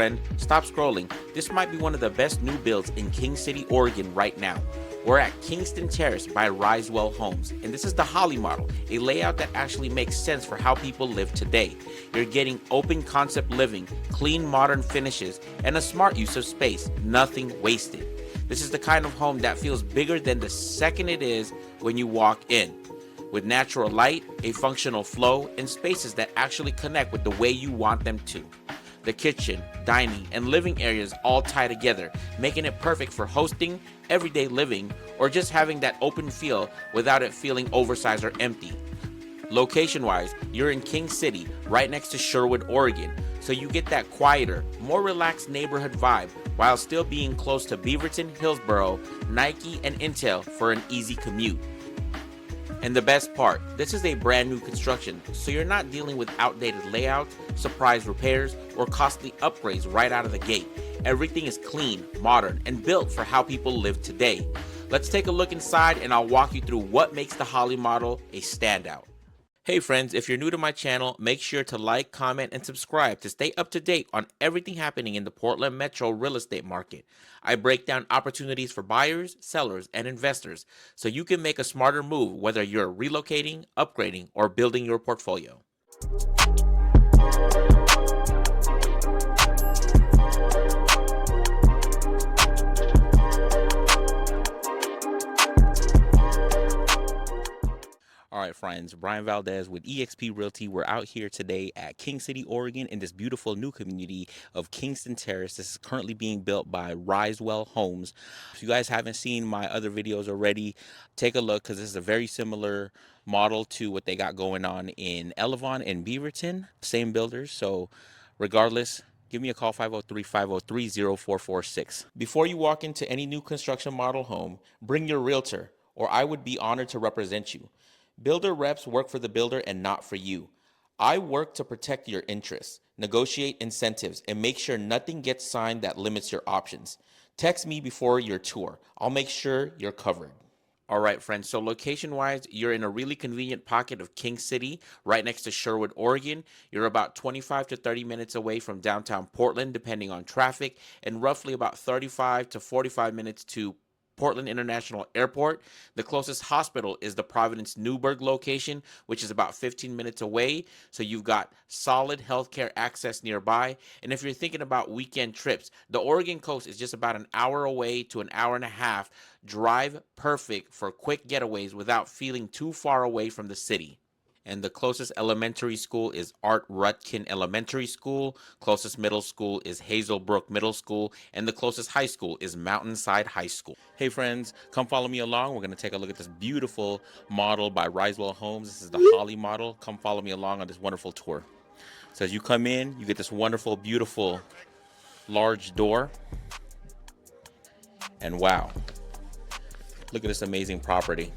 Friend, stop scrolling. This might be one of the best new builds in King City, Oregon right now. We're at Kingston Terrace by Risewell Homes, and this is the Holly model, a layout that actually makes sense for how people live today. You're getting open concept living, clean modern finishes, and a smart use of space, nothing wasted. This is the kind of home that feels bigger than the second it is when you walk in. With natural light, a functional flow, and spaces that actually connect with the way you want them to. The kitchen, dining, and living areas all tie together, making it perfect for hosting, everyday living, or just having that open feel without it feeling oversized or empty. Location-wise, you're in King City, right next to Sherwood, Oregon, so you get that quieter, more relaxed neighborhood vibe while still being close to Beaverton, Hillsboro, Nike, and Intel for an easy commute. And the best part, this is a brand new construction, so you're not dealing with outdated layouts, surprise repairs, or costly upgrades right out of the gate. Everything is clean, modern, and built for how people live today. Let's take a look inside and I'll walk you through what makes the Holly model a standout. Hey friends, if you're new to my channel, make sure to like, comment, and subscribe to stay up to date on everything happening in the Portland Metro real estate market. I break down opportunities for buyers, sellers, and investors so you can make a smarter move whether you're relocating, upgrading, or building your portfolio. All right, friends, Brian Valdez with eXp Realty. We're out here today at King City, Oregon, in this beautiful new community of Kingston Terrace. This is currently being built by Risewell Homes. If you guys haven't seen my other videos already, take a look because this is a very similar model to what they got going on in Elevon and Beaverton. Same builders, so regardless, give me a call, 503-503-0446. Before you walk into any new construction model home, bring your realtor, or I would be honored to represent you. Builder reps work for the builder and not for you. I work to protect your interests, negotiate incentives, and make sure nothing gets signed that limits your options. Text me before your tour. I'll make sure you're covered. All right, friends, so location-wise, you're in a really convenient pocket of King City, right next to Sherwood, Oregon. You're about 25 to 30 minutes away from downtown Portland, depending on traffic, and roughly about 35 to 45 minutes to Portland International Airport. The closest hospital is the Providence Newburgh location, which is about 15 minutes away. So you've got solid healthcare access nearby. And if you're thinking about weekend trips, the Oregon coast is just about an hour away to an hour and a half drive, perfect for quick getaways without feeling too far away from the city. And the closest elementary school is Art Rutkin Elementary School. Closest middle school is Hazelbrook Middle School. And the closest high school is Mountainside High School. Hey friends, come follow me along. We're going to take a look at this beautiful model by Risewell Homes. This is the Holly model. Come follow me along on this wonderful tour. So as you come in, you get this wonderful, beautiful, large door. And wow, look at this amazing property.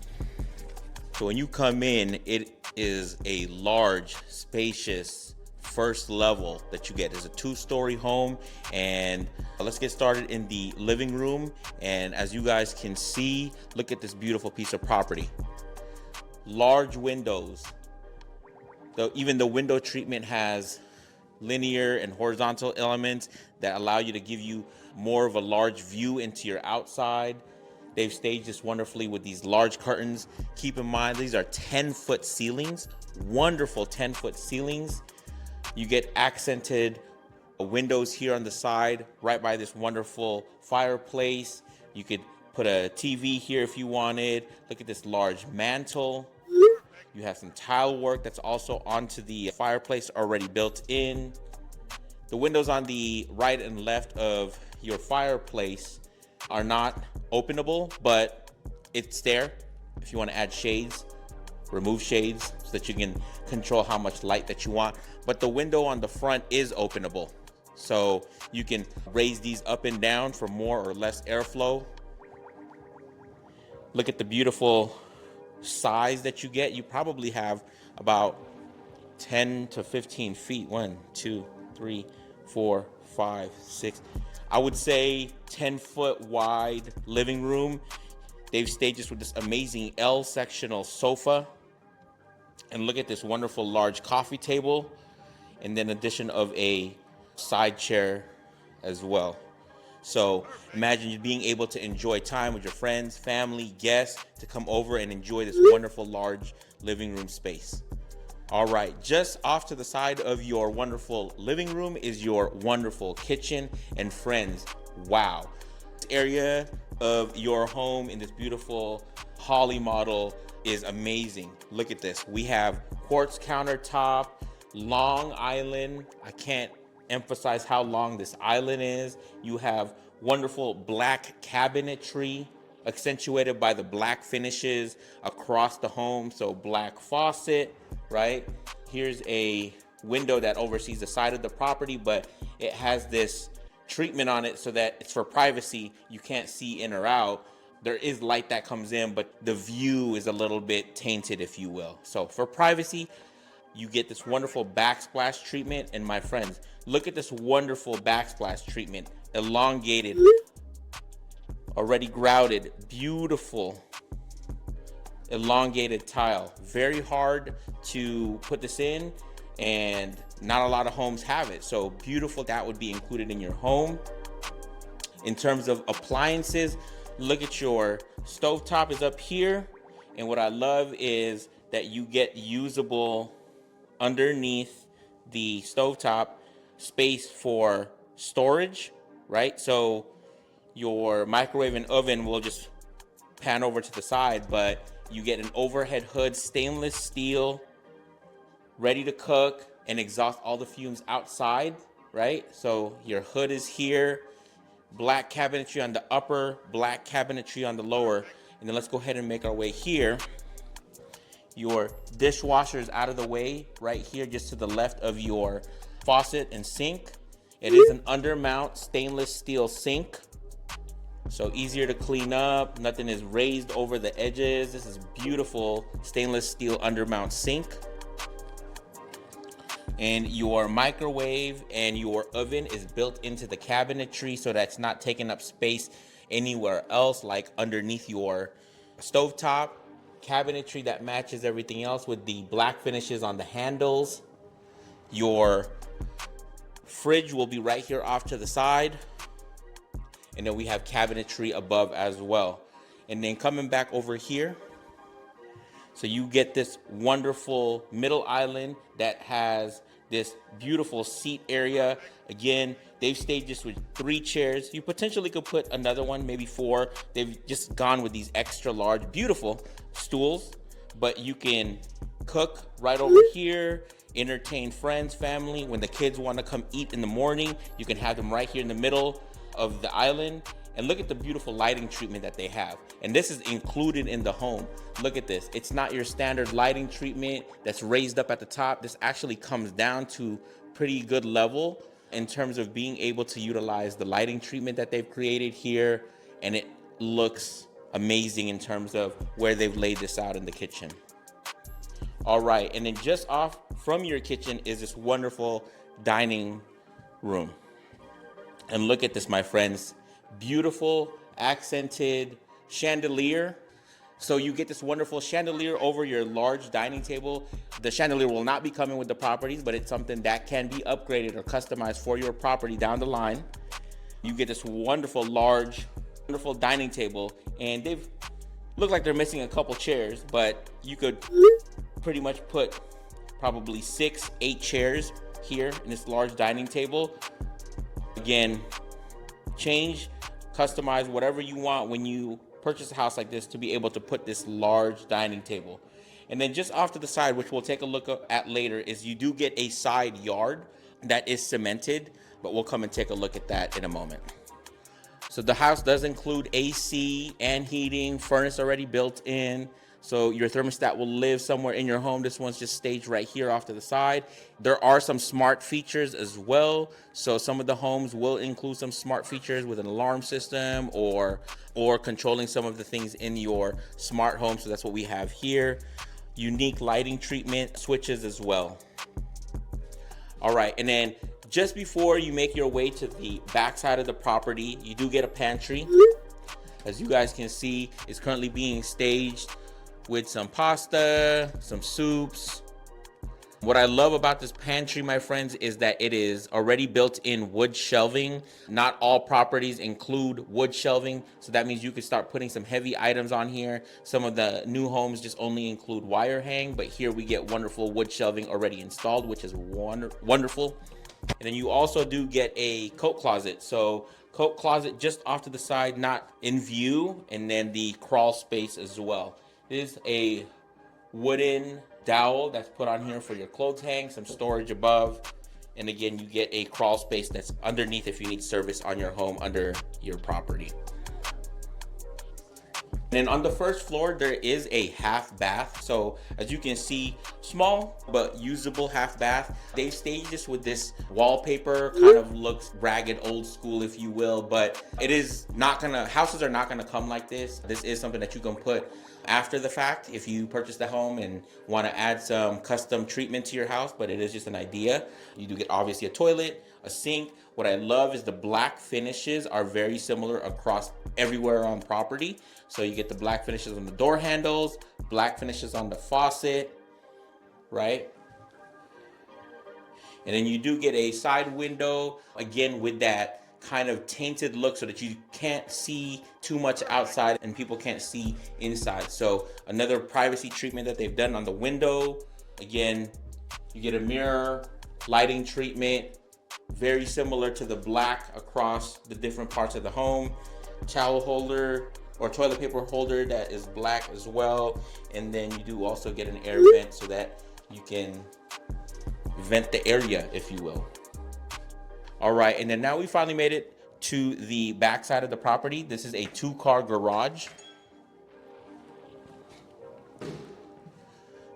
So when you come in, it is a large, spacious first level that you get. It's a two-story home, and let's get started in the living room. And as you guys can see, look at this beautiful piece of property. Large windows. Even the window treatment has linear and horizontal elements that allow you to give you more of a large view into your outside. They've staged this wonderfully with these large curtains. Keep in mind, these are 10-foot ceilings, wonderful 10-foot ceilings. You get accented windows here on the side, right by this wonderful fireplace. You could put a TV here if you wanted. Look at this large mantle. You have some tile work that's also onto the fireplace already built in. The windows on the right and left of your fireplace are not openable, but it's there if you want to add shades, remove shades so that you can control how much light that you want. But the window on the front is openable, so you can raise these up and down for more or less airflow. Look at the beautiful size that you get. You probably have about 10 to 15 feet. 1, 2, 3, 4, 5, 6. I would say 10-foot wide living room. They've staged this with this amazing L-sectional sofa. And look at this wonderful large coffee table. And then addition of a side chair as well. So imagine you being able to enjoy time with your friends, family, guests to come over and enjoy this wonderful large living room space. All right, just off to the side of your wonderful living room is your wonderful kitchen and friends. Wow. This area of your home in this beautiful Holly model is amazing. Look at this. We have quartz countertop, long island. I can't emphasize how long this island is. You have wonderful black cabinetry accentuated by the black finishes across the home. So black faucet, right? Here's a window that oversees the side of the property, but it has this treatment on it so that it's for privacy. You can't see in or out. There is light that comes in, but the view is a little bit tainted, if you will. So for privacy, you get this wonderful backsplash treatment. And my friends, look at this wonderful backsplash treatment. Elongated, already grouted, beautiful elongated tile. Very hard to put this in, and not a lot of homes have it. So beautiful. That would be included in your home. In terms of appliances, look at your stovetop is up here. And what I love is that you get usable underneath the stovetop space for storage, right? So your microwave and oven will just pan over to the side, but you get an overhead hood, stainless steel, ready to cook and exhaust all the fumes outside, right? So your hood is here, black cabinetry on the upper, black cabinetry on the lower. And then let's go ahead and make our way here. Your dishwasher is out of the way right here, just to the left of your faucet and sink. It is an undermount stainless steel sink, so easier to clean up. Nothing is raised over the edges. This is beautiful stainless steel undermount sink. And your microwave and your oven is built into the cabinetry, so that's not taking up space anywhere else, like underneath your stovetop. Cabinetry that matches everything else with the black finishes on the handles. Your fridge will be right here off to the side. And then we have cabinetry above as well. And then coming back over here, so you get this wonderful middle island that has this beautiful seat area. Again, they've stayed just with 3 chairs. You potentially could put another one, maybe 4. They've just gone with these extra large, beautiful stools, but you can cook right over here, entertain friends, family. When the kids want to come eat in the morning, you can have them right here in the middle of the island. And look at the beautiful lighting treatment that they have. And this is included in the home. Look at this. It's not your standard lighting treatment that's raised up at the top. This actually comes down to pretty good level in terms of being able to utilize the lighting treatment that they've created here. And it looks amazing in terms of where they've laid this out in the kitchen. All right, and then just off from your kitchen is this wonderful dining room. And look at this, my friends. Beautiful accented chandelier. So you get this wonderful chandelier over your large dining table. The chandelier will not be coming with the properties, but it's something that can be upgraded or customized for your property down the line. You get this wonderful large, wonderful dining table, and they've look like they're missing a couple chairs, but you could pretty much put probably 6-8 chairs here in this large dining table. Again, customize whatever you want when you purchase a house like this to be able to put this large dining table. And then just off to the side, which we'll take a look at later, is you do get a side yard that is cemented, but we'll come and take a look at that in a moment. So the house does include AC and heating, furnace already built in. So your thermostat will live somewhere in your home. This one's just staged right here off to the side. There are some smart features as well. So some of the homes will include some smart features with an alarm system or controlling some of the things in your smart home. So that's what we have here. Unique lighting treatment switches as well. All right, and then just before you make your way to the back side of the property, you do get a pantry. As you guys can see, it's currently being staged with some pasta, some soups, What I love about this pantry, my friends, is that it is already built in wood shelving. Not all properties include wood shelving, so that means you can start putting some heavy items on here. Some of the new homes just only include wire hang, but here we get wonderful wood shelving already installed, which is wonderful. And then you also do get a coat closet. So coat closet just off to the side, not in view, and then the crawl space as well. This is a wooden dowel that's put on here for your clothes hang, some storage above, and again you get a crawl space that's underneath if you need service on your home under your property. And then on the first floor there is a half bath. So as you can see, small but usable half bath. They've staged this with this wallpaper, kind of looks ragged, old school if you will, but it is not gonna, houses are not gonna come like this. This is something that you can put after the fact if you purchase the home and want to add some custom treatment to your house, but it is just an idea. You do get obviously a toilet, a sink. What I love is the black finishes are very similar across everywhere on property. So you get the black finishes on the door handles, black finishes on the faucet, right? And then you do get a side window, again with that kind of tainted look so that you can't see too much outside and people can't see inside. So another privacy treatment that they've done on the window. Again, you get a mirror, lighting treatment, very similar to the black across the different parts of the home. Towel holder or toilet paper holder that is black as well. And then you do also get an air vent so that you can vent the area, if you will. All right, and then now we finally made it to the back side of the property. This is a 2-car garage.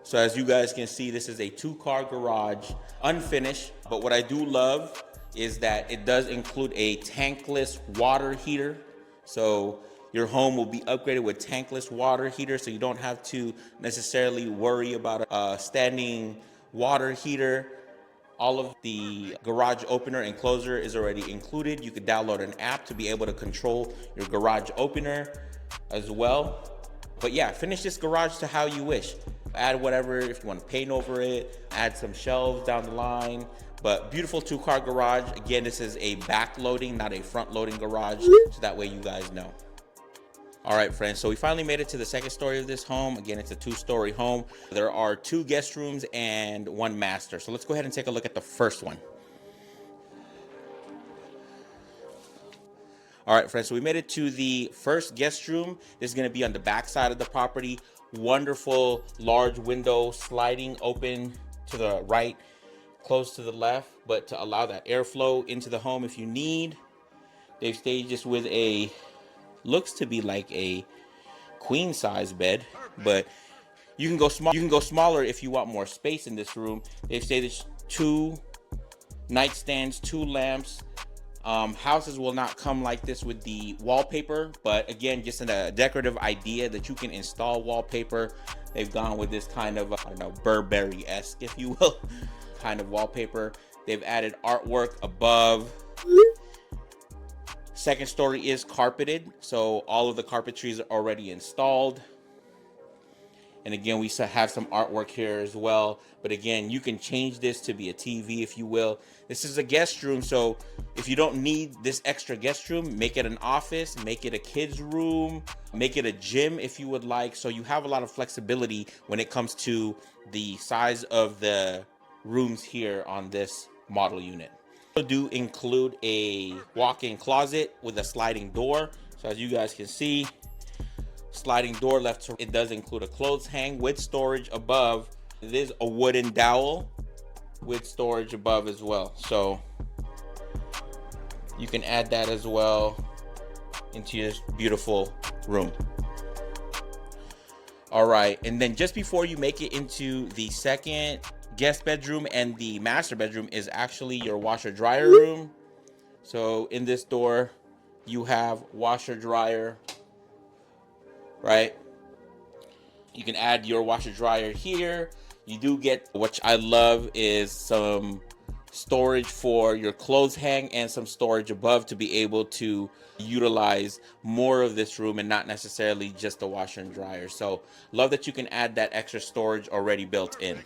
So as you guys can see, this is a 2-car garage, unfinished. But what I do love is that it does include a tankless water heater. So your home will be upgraded with tankless water heater, so you don't have to necessarily worry about a standing water heater. All of the garage opener and closer is already included. You could download an app to be able to control your garage opener as well. But yeah, finish this garage to how you wish. Add whatever, if you want to paint over it, add some shelves down the line. But beautiful 2-car garage. Again, this is a back loading, not a front loading garage, so that way you guys know. All right, friends, so we finally made it to the second story of this home. Again, it's a 2-story home. There are 2 guest rooms and 1 master. So let's go ahead and take a look at the first one. All right, friends, so we made it to the first guest room. This is gonna be on the back side of the property. Wonderful large window sliding open to the right, close to the left, but to allow that airflow into the home if you need. They've staged this with a, looks to be like a queen size bed, but you can go small. You can go smaller if you want more space in this room. They've staged 2 nightstands, 2 lamps. Houses will not come like this with the wallpaper, but again, just a decorative idea that you can install wallpaper. They've gone with this kind of, I don't know, Burberry-esque, if you will, kind of wallpaper. They've added artwork above. Second story is carpeted, so all of the carpentry is already installed. And again, we have some artwork here as well. But again, you can change this to be a TV, if you will. This is a guest room, so if you don't need this extra guest room, make it an office, make it a kid's room, make it a gym if you would like. So you have a lot of flexibility when it comes to the size of the rooms here on this model unit. We do include a walk-in closet with a sliding door. So as you guys can see, sliding door left to, it does include a clothes hang with storage above. It is a wooden dowel with storage above as well, so you can add that as well into your beautiful room. All right, and then just before you make it into the second guest bedroom and the master bedroom is actually your washer dryer room. So in this door you have washer dryer, right? You can add your washer dryer here. You do get, which I love, is some storage for your clothes hang and some storage above to be able to utilize more of this room and not necessarily just the washer and dryer. So love that you can add that extra storage already built in.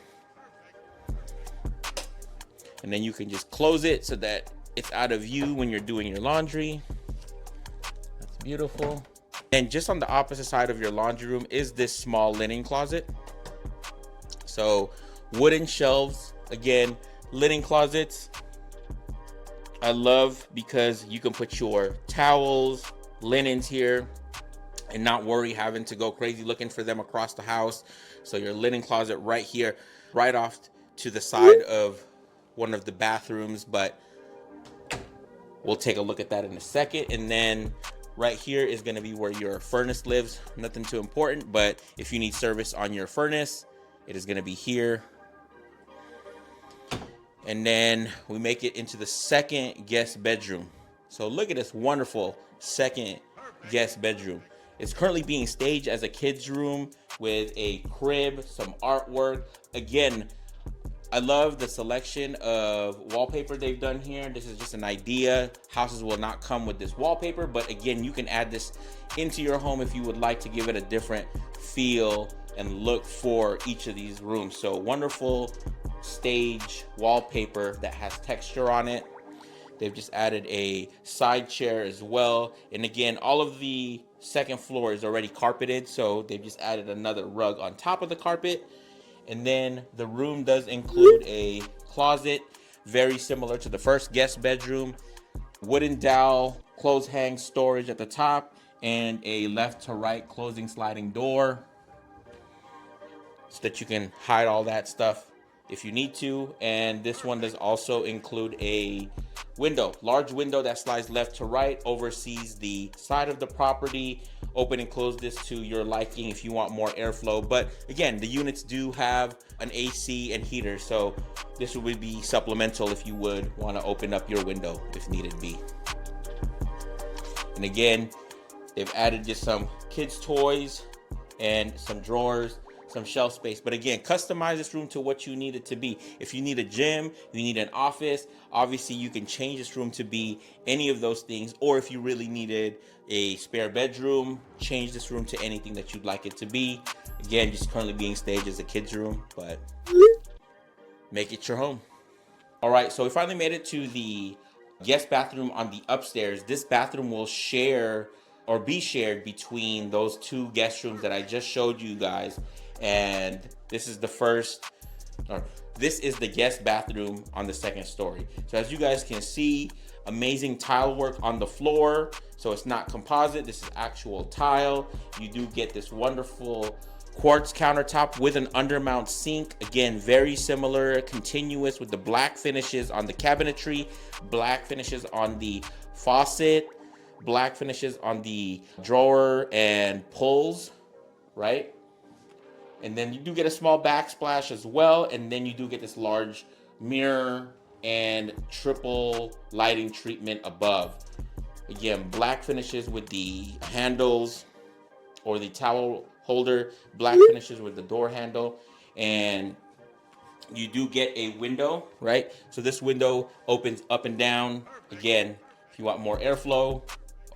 And then you can just close it so that it's out of view when you're doing your laundry. That's beautiful. And just on the opposite side of your laundry room is this small linen closet. So wooden shelves, again, linen closets. I love because you can put your towels, linens here and not worry having to go crazy looking for them across the house. So your linen closet right here, right off to the side of one of the bathrooms, but we'll take a look at that in a second. And then right here is going to be where your furnace lives. Nothing too important, but if you need service on your furnace, it is going to be here. And then we make it into the second guest bedroom. So look at this wonderful second guest bedroom. It's currently being staged as a kid's room with a crib, some artwork. Again, I love the selection of wallpaper they've done here. This is just an idea. Houses will not come with this wallpaper, but again, you can add this into your home if you would like to give it a different feel and look for each of these rooms. So wonderful stage wallpaper that has texture on it. They've just added a side chair as well. And again, all of the second floor is already carpeted, so they've just added another rug on top of the carpet. And then the room does include a closet, very similar to the first guest bedroom. Wooden dowel, clothes hang storage at the top, and a left to right closing sliding door so that you can hide all that stuff if you need to. And this one does also include a window, large window that slides left to right, oversees the side of the property. Open and close this to your liking if you want more airflow. But again, the units do have an AC and heater, so this would be supplemental if you would want to open up your window if needed be. And again, they've added just some kids' toys and some drawers, some shelf space. But again, customize this room to what you need it to be. If you need a gym, you need an office, obviously you can change this room to be any of those things. Or if you really needed a spare bedroom, change this room to anything that you'd like it to be. Again, just currently being staged as a kid's room, but make it your home. All right, so we finally made it to the guest bathroom on the upstairs. This bathroom will share or be shared between those two guest rooms that I just showed you guys. And this is the guest bathroom on the second story. So as you guys can see, amazing tile work on the floor. So it's not composite, this is actual tile. You do get this wonderful quartz countertop with an undermount sink. Again, very similar, continuous with the black finishes on the cabinetry, black finishes on the faucet, black finishes on the drawer and pulls, right? And then you do get a small backsplash as well. And then you do get this large mirror and triple lighting treatment above. Again, black finishes with the handles or the towel holder, black finishes with the door handle. And you do get a window, right? So this window opens up and down. Again, if you want more airflow,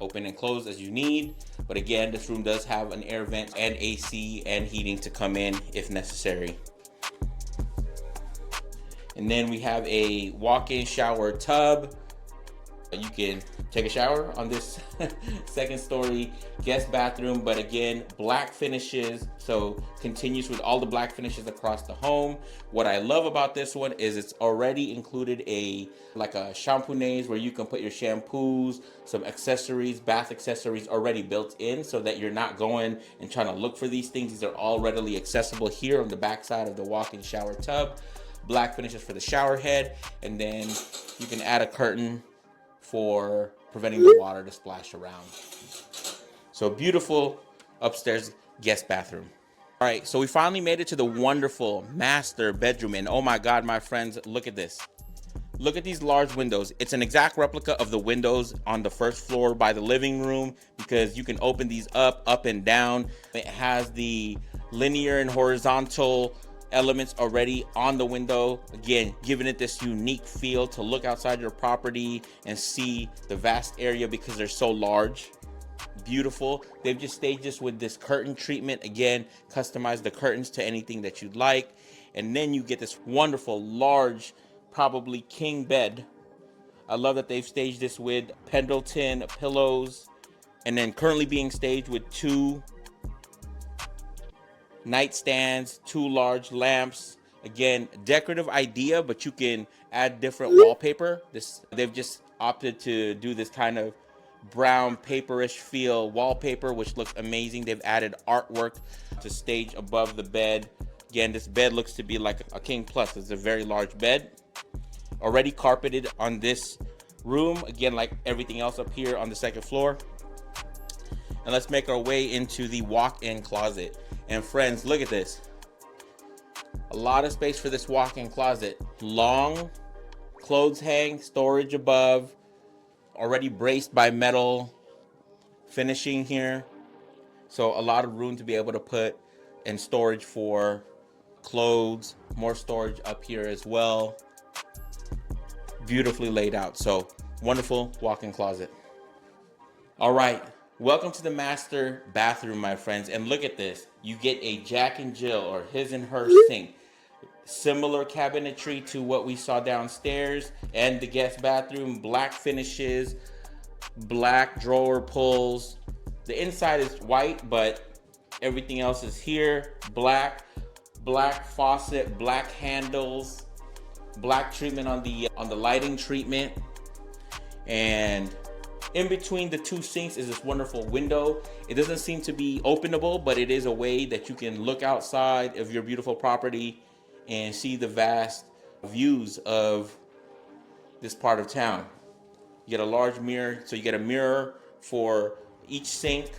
open and close as you need. But again, this room does have an air vent and AC and heating to come in if necessary. And then we have a walk-in shower tub. You can take a shower on this second story guest bathroom, but again, black finishes, so continues with all the black finishes across the home. What I love about this one is it's already included a shampoonaise where you can put your shampoos, some accessories, bath accessories already built in, so that you're not going and trying to look for these things. These are all readily accessible here on the back side of the walk-in shower tub. Black finishes for the shower head, and then you can add a curtain for preventing the water to splash around. So beautiful upstairs guest bathroom. All right, so we finally made it to the wonderful master bedroom. And oh my God, my friends, look at this. Look at these large windows. It's an exact replica of the windows on the first floor by the living room, because you can open these up and down. It has the linear and horizontal elements already on the window, again giving it this unique feel to look outside your property and see the vast area because they're so large. Beautiful. They've just staged this with this curtain treatment. Again, customize the curtains to anything that you'd like, and then you get this wonderful large probably king bed. I love that they've staged this with Pendleton pillows, and then currently being staged with 2 nightstands, 2 large lamps. Again, decorative idea, but you can add different wallpaper. They've just opted to do this kind of brown paperish feel wallpaper, which looks amazing. They've added artwork to stage above the bed. Again, this bed looks to be like a king plus. It's a very large bed. Already carpeted on this room. Again, like everything else up here on the 2nd floor. And let's make our way into the walk-in closet. And friends, look at this. A lot of space for this walk-in closet. Long clothes hang, storage above, already braced by metal finishing here. So a lot of room to be able to put in storage for clothes. More storage up here as well. Beautifully laid out. So wonderful walk-in closet. All right. Welcome to the master bathroom, my friends. And look at this. You get a Jack and Jill or his and her sink. Similar cabinetry to what we saw downstairs and the guest bathroom. Black finishes, black drawer pulls. The inside is white, but everything else is here. Black faucet, black handles, black treatment on the lighting treatment. And in between the 2 sinks is this wonderful window. It doesn't seem to be openable, but it is a way that you can look outside of your beautiful property and see the vast views of this part of town. You get a large mirror, so you get a mirror for each sink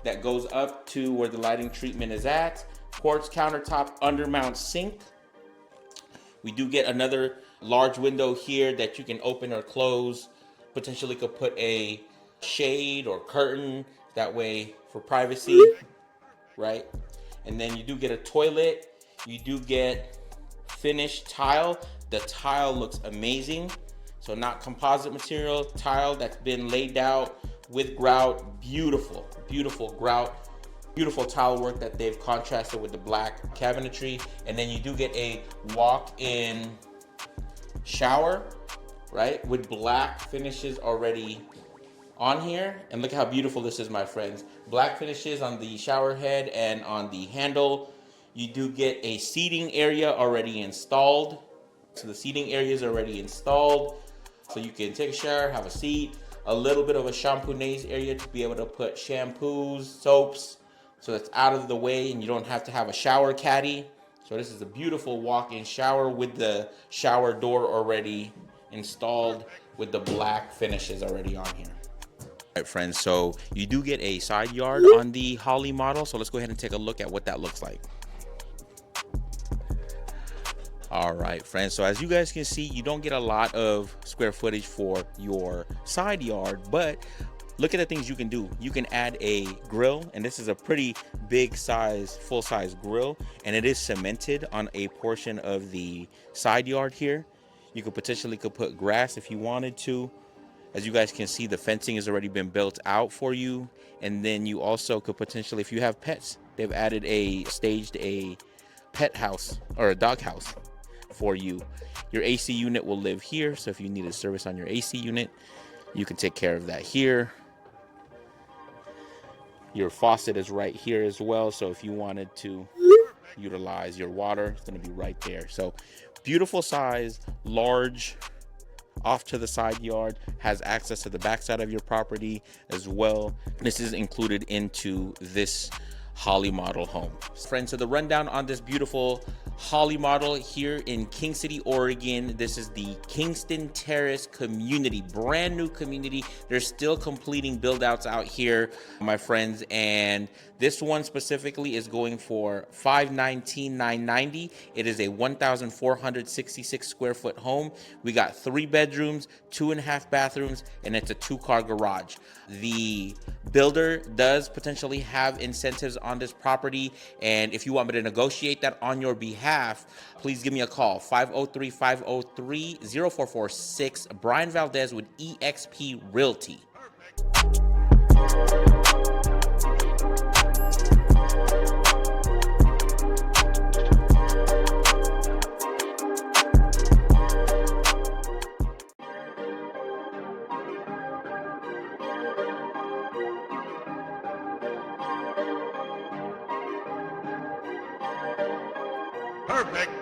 that goes up to where the lighting treatment is at. Quartz countertop undermount sink. We do get another large window here that you can open or close. Potentially could put a shade or curtain that way for privacy, right? And then you do get a toilet. You do get finished tile. The tile looks amazing. So not composite material, tile that's been laid out with grout. Beautiful, beautiful grout. Beautiful tile work that they've contrasted with the black cabinetry. And then you do get a walk-in shower, right, with black finishes already on here. And look how beautiful this is, my friends. Black finishes on the shower head and on the handle. You do get a seating area already installed. So the seating area is already installed. So you can take a shower, have a seat, a little bit of a shampoonaise area to be able to put shampoos, soaps, so that's out of the way and you don't have to have a shower caddy. So this is a beautiful walk-in shower with the shower door already installed with the black finishes already on here. All right, friends, so you do get a side yard on the Holly model. So let's go ahead and take a look at what that looks like. All right, friends, so as you guys can see, you don't get a lot of square footage for your side yard, but look at the things you can do. You can add a grill, and this is a pretty big size, full size grill, and it is cemented on a portion of the side yard here. You could potentially put grass if you wanted to. As you guys can see, the fencing has already been built out for you. And then you also could potentially, if you have pets, they've staged a pet house or a dog house for you. Your AC unit will live here. So if you need a service on your AC unit, you can take care of that here. Your faucet is right here as well. So if you wanted to utilize your water, it's going to be right there. So beautiful size, large, off to the side yard, has access to the backside of your property as well. This is included into this Holly model home. Friends, so the rundown on this beautiful Holly model here in King City, Oregon. This is the Kingston Terrace community, brand new community. They're still completing build outs out here, my friends, and this one specifically is going for $519,990. It is a 1,466 square foot home. We got 3 bedrooms, 2.5 bathrooms, and it's a 2-car garage. The builder does potentially have incentives on this property, and if you want me to negotiate that on your behalf, please give me a call, 503-503-0446. Brian Valdez with eXp Realty. perfect